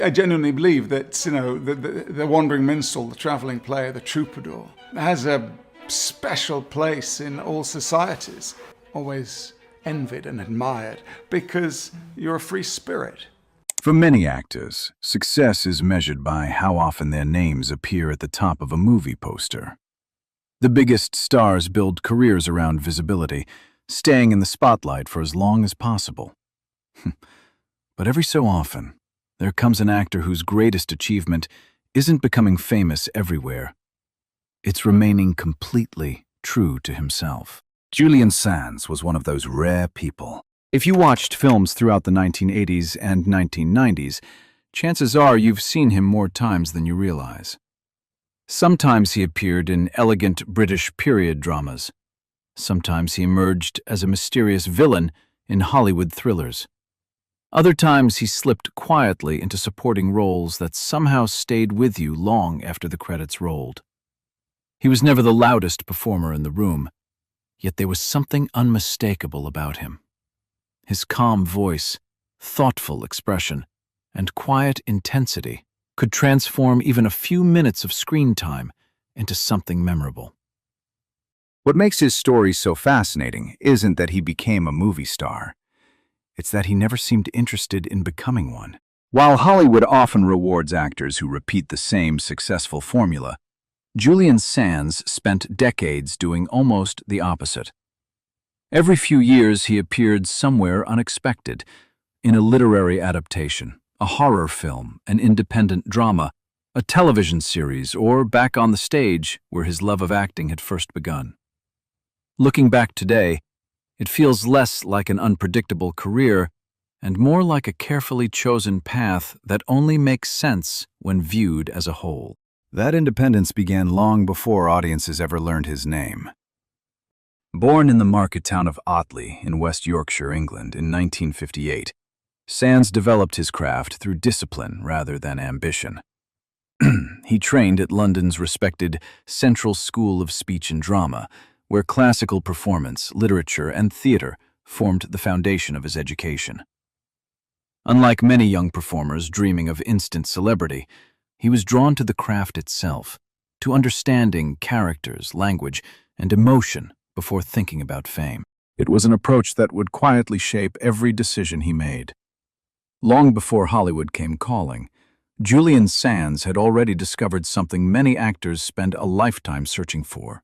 I genuinely believe that, the wandering minstrel, the travelling player, the troubadour, has a special place in all societies, always envied and admired, because you're a free spirit. For many actors, success is measured by how often their names appear at the top of a movie poster. The biggest stars build careers around visibility, staying in the spotlight for as long as possible. But every so often, there comes an actor whose greatest achievement isn't becoming famous everywhere. It's remaining completely true to himself. Julian Sands was one of those rare people. If you watched films throughout the 1980s and 1990s, chances are you've seen him more times than you realize. Sometimes he appeared in elegant British period dramas. Sometimes he emerged as a mysterious villain in Hollywood thrillers. Other times he slipped quietly into supporting roles that somehow stayed with you long after the credits rolled. He was never the loudest performer in the room, yet there was something unmistakable about him. His calm voice, thoughtful expression, and quiet intensity could transform even a few minutes of screen time into something memorable. What makes his story so fascinating isn't that he became a movie star. It's that he never seemed interested in becoming one. While Hollywood often rewards actors who repeat the same successful formula, Julian Sands spent decades doing almost the opposite. Every few years he appeared somewhere unexpected, in a literary adaptation, a horror film, an independent drama, a television series, or back on the stage where his love of acting had first begun. Looking back today, it feels less like an unpredictable career and more like a carefully chosen path that only makes sense when viewed as a whole. That independence began long before audiences ever learned his name. Born in the market town of Otley in West Yorkshire, England, in 1958, Sands developed his craft through discipline rather than ambition. He trained at London's respected Central School of Speech and Drama, where classical performance, literature, and theater formed the foundation of his education. Unlike many young performers dreaming of instant celebrity, he was drawn to the craft itself, to understanding characters, language, and emotion before thinking about fame. It was an approach that would quietly shape every decision he made. Long before Hollywood came calling, Julian Sands had already discovered something many actors spend a lifetime searching for: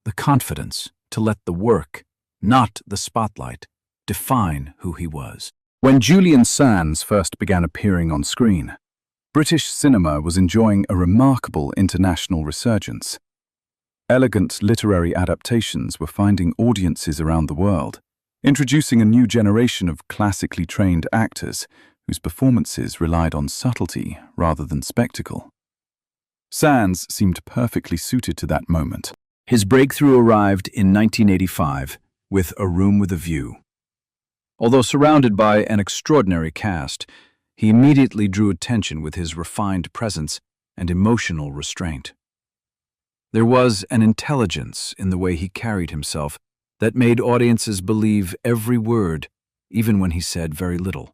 the confidence to let the work, not the spotlight, define who he was. When Julian Sands first began appearing on screen, British cinema was enjoying a remarkable international resurgence. Elegant literary adaptations were finding audiences around the world, introducing a new generation of classically trained actors whose performances relied on subtlety rather than spectacle. Sands seemed perfectly suited to that moment. His breakthrough arrived in 1985 with A Room with a View. Although surrounded by an extraordinary cast, he immediately drew attention with his refined presence and emotional restraint. There was an intelligence in the way he carried himself that made audiences believe every word, even when he said very little.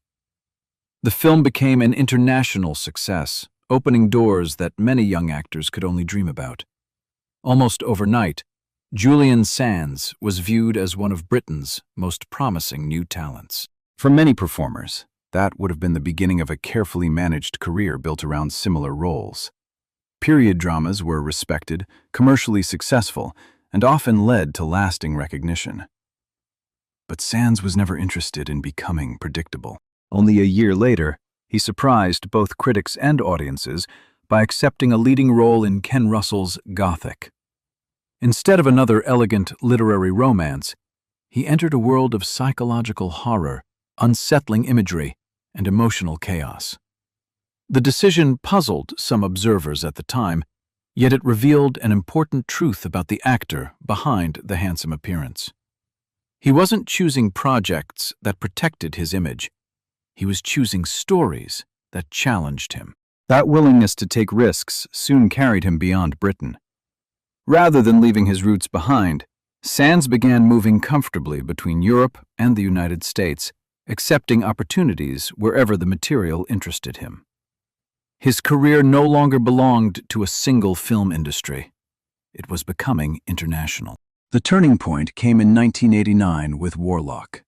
The film became an international success, opening doors that many young actors could only dream about. Almost overnight, Julian Sands was viewed as one of Britain's most promising new talents. For many performers, that would have been the beginning of a carefully managed career built around similar roles. Period dramas were respected, commercially successful, and often led to lasting recognition. But Sands was never interested in becoming predictable. Only a year later, he surprised both critics and audiences by accepting a leading role in Ken Russell's Gothic. Instead of another elegant literary romance, he entered a world of psychological horror, unsettling imagery, and emotional chaos. The decision puzzled some observers at the time, yet it revealed an important truth about the actor behind the handsome appearance. He wasn't choosing projects that protected his image. He was choosing stories that challenged him. That willingness to take risks soon carried him beyond Britain. Rather than leaving his roots behind, Sands began moving comfortably between Europe and the United States, accepting opportunities wherever the material interested him. His career no longer belonged to a single film industry. It was becoming international. The turning point came in 1989 with Warlock.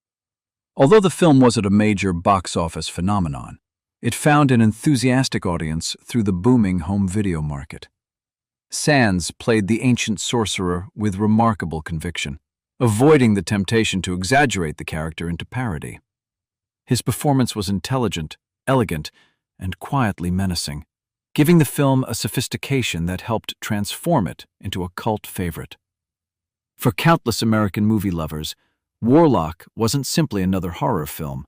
Although the film wasn't a major box office phenomenon, it found an enthusiastic audience through the booming home video market. Sands played the ancient sorcerer with remarkable conviction, avoiding the temptation to exaggerate the character into parody. His performance was intelligent, elegant, and quietly menacing, giving the film a sophistication that helped transform it into a cult favorite. For countless American movie lovers, Warlock wasn't simply another horror film.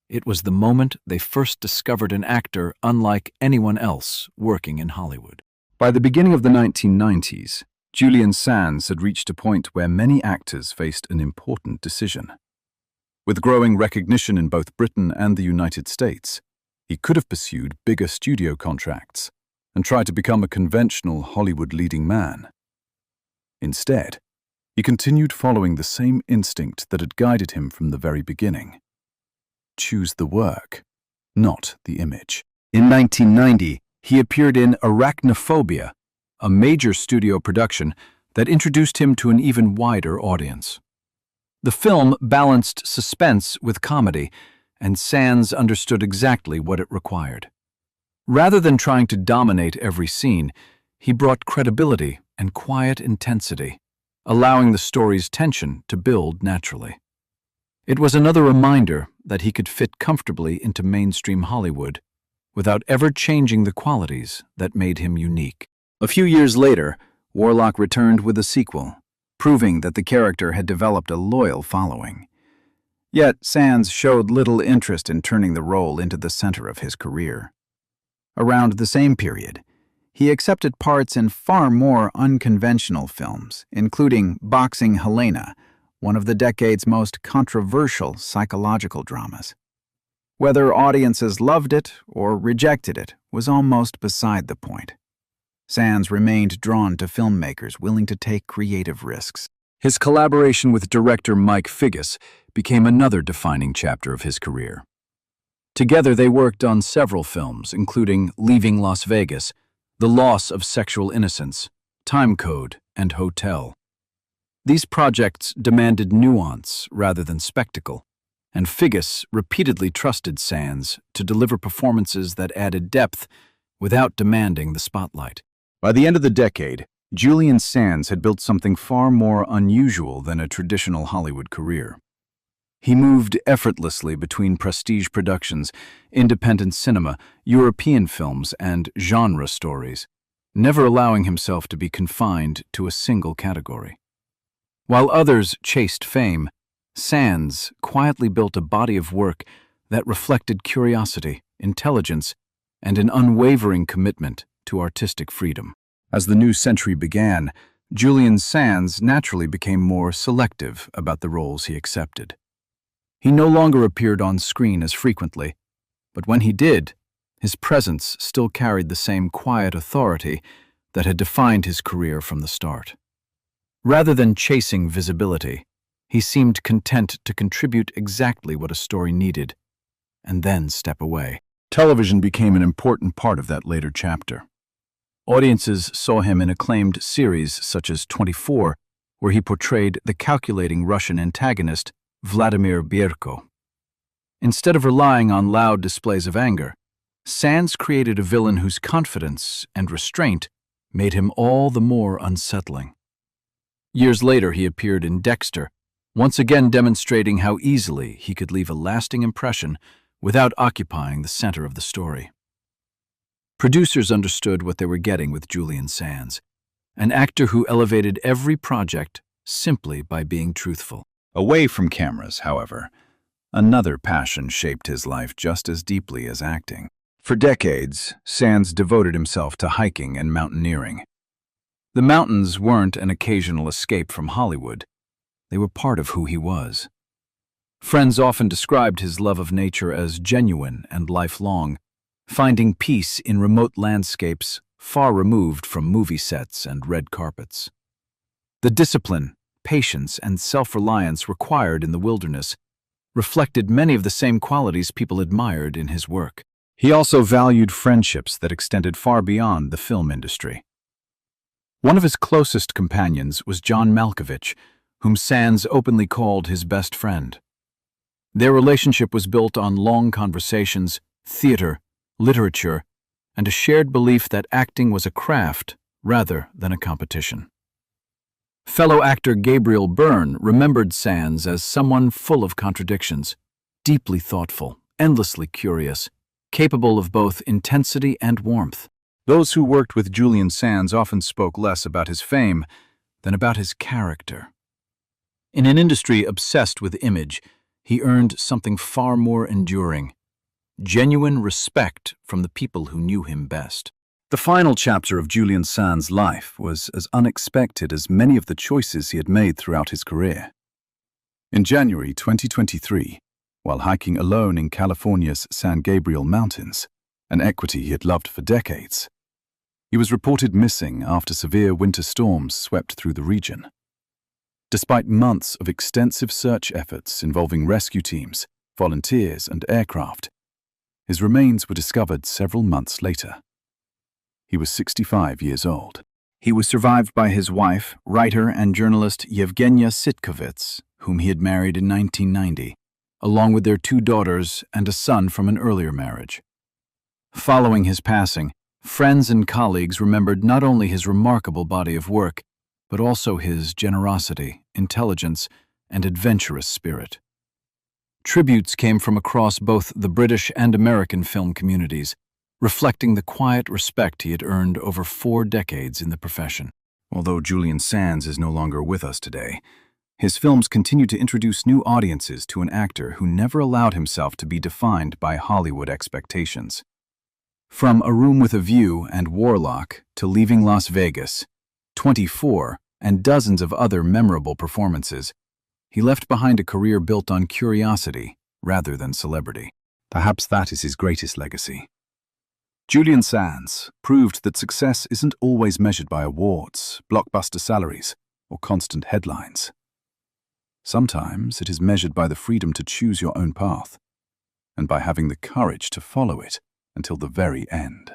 It was the moment they first discovered an actor unlike anyone else working in Hollywood. By the beginning of the 1990s, Julian Sands had reached a point where many actors faced an important decision. With growing recognition in both Britain and the United States, he could have pursued bigger studio contracts and tried to become a conventional Hollywood leading man. Instead, he continued following the same instinct that had guided him from the very beginning. Choose the work, not the image. In 1990, he appeared in Arachnophobia, a major studio production that introduced him to an even wider audience. The film balanced suspense with comedy, and Sands understood exactly what it required. Rather than trying to dominate every scene, he brought credibility and quiet intensity, allowing the story's tension to build naturally. It was another reminder that he could fit comfortably into mainstream Hollywood without ever changing the qualities that made him unique. A few years later, Warlock returned with a sequel, proving that the character had developed a loyal following. Yet Sands showed little interest in turning the role into the center of his career. Around the same period, he accepted parts in far more unconventional films, including Boxing Helena, one of the decade's most controversial psychological dramas. Whether audiences loved it or rejected it was almost beside the point. Sands remained drawn to filmmakers willing to take creative risks. His collaboration with director Mike Figgis became another defining chapter of his career. Together they worked on several films, including Leaving Las Vegas, The Loss of Sexual Innocence, Time Code, and Hotel. These projects demanded nuance rather than spectacle, and Figgis repeatedly trusted Sands to deliver performances that added depth without demanding the spotlight. By the end of the decade, Julian Sands had built something far more unusual than a traditional Hollywood career. He moved effortlessly between prestige productions, independent cinema, European films, and genre stories, never allowing himself to be confined to a single category. While others chased fame, Sands quietly built a body of work that reflected curiosity, intelligence, and an unwavering commitment to artistic freedom. As the new century began, Julian Sands naturally became more selective about the roles he accepted. He no longer appeared on screen as frequently, but when he did, his presence still carried the same quiet authority that had defined his career from the start. Rather than chasing visibility, he seemed content to contribute exactly what a story needed, and then step away. Television became an important part of that later chapter. Audiences saw him in acclaimed series such as 24, where he portrayed the calculating Russian antagonist Vladimir Bierko. Instead of relying on loud displays of anger, Sands created a villain whose confidence and restraint made him all the more unsettling. Years later, he appeared in Dexter, once again demonstrating how easily he could leave a lasting impression without occupying the center of the story. Producers understood what they were getting with Julian Sands, an actor who elevated every project simply by being truthful. Away from cameras, however, another passion shaped his life just as deeply as acting. For decades, Sands devoted himself to hiking and mountaineering. The mountains weren't an occasional escape from Hollywood. They were part of who he was. Friends often described his love of nature as genuine and lifelong, finding peace in remote landscapes far removed from movie sets and red carpets. The discipline, patience, and self-reliance required in the wilderness reflected many of the same qualities people admired in his work. He also valued friendships that extended far beyond the film industry. One of his closest companions was John Malkovich, whom Sands openly called his best friend. Their relationship was built on long conversations, theater, literature, and a shared belief that acting was a craft rather than a competition. Fellow actor Gabriel Byrne remembered Sands as someone full of contradictions, deeply thoughtful, endlessly curious, capable of both intensity and warmth. Those who worked with Julian Sands often spoke less about his fame than about his character. In an industry obsessed with image, he earned something far more enduring: genuine respect from the people who knew him best. The final chapter of Julian Sands' life was as unexpected as many of the choices he had made throughout his career. In January 2023, while hiking alone in California's San Gabriel Mountains, an equity he had loved for decades, he was reported missing after severe winter storms swept through the region. Despite months of extensive search efforts involving rescue teams, volunteers, and aircraft, his remains were discovered several months later. He was 65 years old. He was survived by his wife, writer and journalist Yevgenia Sitkovits, whom he had married in 1990, along with their 2 daughters and a son from an earlier marriage. Following his passing, friends and colleagues remembered not only his remarkable body of work, but also his generosity, intelligence, and adventurous spirit. Tributes came from across both the British and American film communities, reflecting the quiet respect he had earned over 4 decades in the profession. Although Julian Sands is no longer with us today, his films continue to introduce new audiences to an actor who never allowed himself to be defined by Hollywood expectations. From A Room with a View and Warlock to Leaving Las Vegas, 24, and dozens of other memorable performances, he left behind a career built on curiosity rather than celebrity. Perhaps that is his greatest legacy. Julian Sands proved that success isn't always measured by awards, blockbuster salaries, or constant headlines. Sometimes it is measured by the freedom to choose your own path, and by having the courage to follow it until the very end.